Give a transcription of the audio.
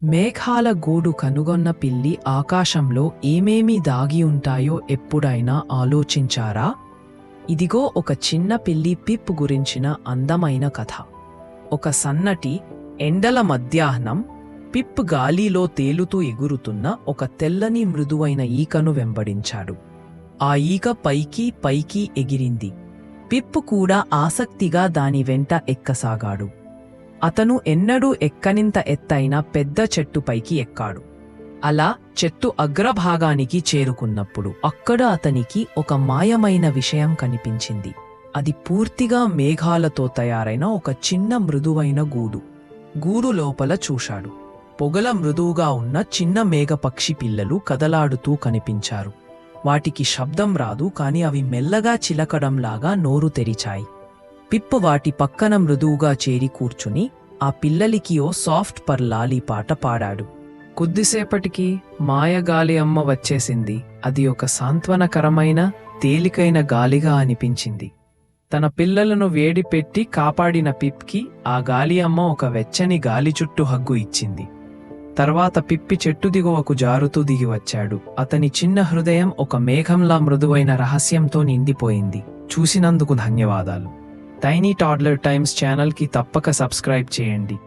మేఘాల గూడు కనుగొన్న పిల్లి ఆకాశంలో ఏమేమి దాగి ఉంటాయో ఎప్పుడైనా ఆలోచించారా? ఇదిగో ఒక చిన్న పిల్లి పిప్ గురించిన అందమైన కథ. ఒక సన్నటి ఎండల మధ్యాహ్నం పిప్ గాలిలో తేలుతూ ఎగురుతున్న ఒక తెల్లని మృదువైన ఈకను వెంబడించాడు. ఆ ఈక పైకి పైకి ఎగిరింది. పిప్ కూడా ఆసక్తిగా దాని వెంట ఎక్కసాగాడు. అతను ఎన్నడూ ఎక్కనింత ఎత్తైన పెద్ద చెట్టుపైకి ఎక్కాడు. అలా చెట్టు అగ్రభాగానికి చేరుకున్నప్పుడు అక్కడ అతనికి ఒక మాయమైన విషయం కనిపించింది. అది పూర్తిగా మేఘాలతో తయారైన ఒక చిన్న మృదువైన గూడు. గూడు లోపల చూశాడు. పొగల మృదువుగా ఉన్న చిన్న మేఘపక్షి పిల్లలు కదలాడుతూ కనిపించారు. వాటికి శబ్దం రాదు, కాని అవి మెల్లగా చిలకడంలాగా నోరు తెరిచాయి. పిప్ వాటి పక్కన మృదువుగా చేరి కూర్చుని ఆ పిల్లలికి ఓ సాఫ్ట్ పర్లాలి పాట పాడాడు. కొద్దిసేపటికి మాయగాలి అమ్మ వచ్చేసింది. అది ఒక సాంత్వనకరమైన తేలికైన గాలిగా అనిపించింది. తన పిల్లలను వేడి పెట్టి కాపాడిన పిప్కి ఆ గాలి అమ్మ ఒక వెచ్చని గాలి చుట్టూ హగ్గు ఇచ్చింది. తర్వాత పిప్పి చెట్టు దిగువకు జారుతూ దిగి వచ్చాడు. అతని చిన్న హృదయం ఒక మేఘంలా మృదువైన రహస్యంతో నిండిపోయింది. చూసినందుకు ధన్యవాదాలు. టైనీ టాడ్లర్ టైమ్స్ ఛానల్కి తప్పక సబ్స్క్రైబ్ చేయండి.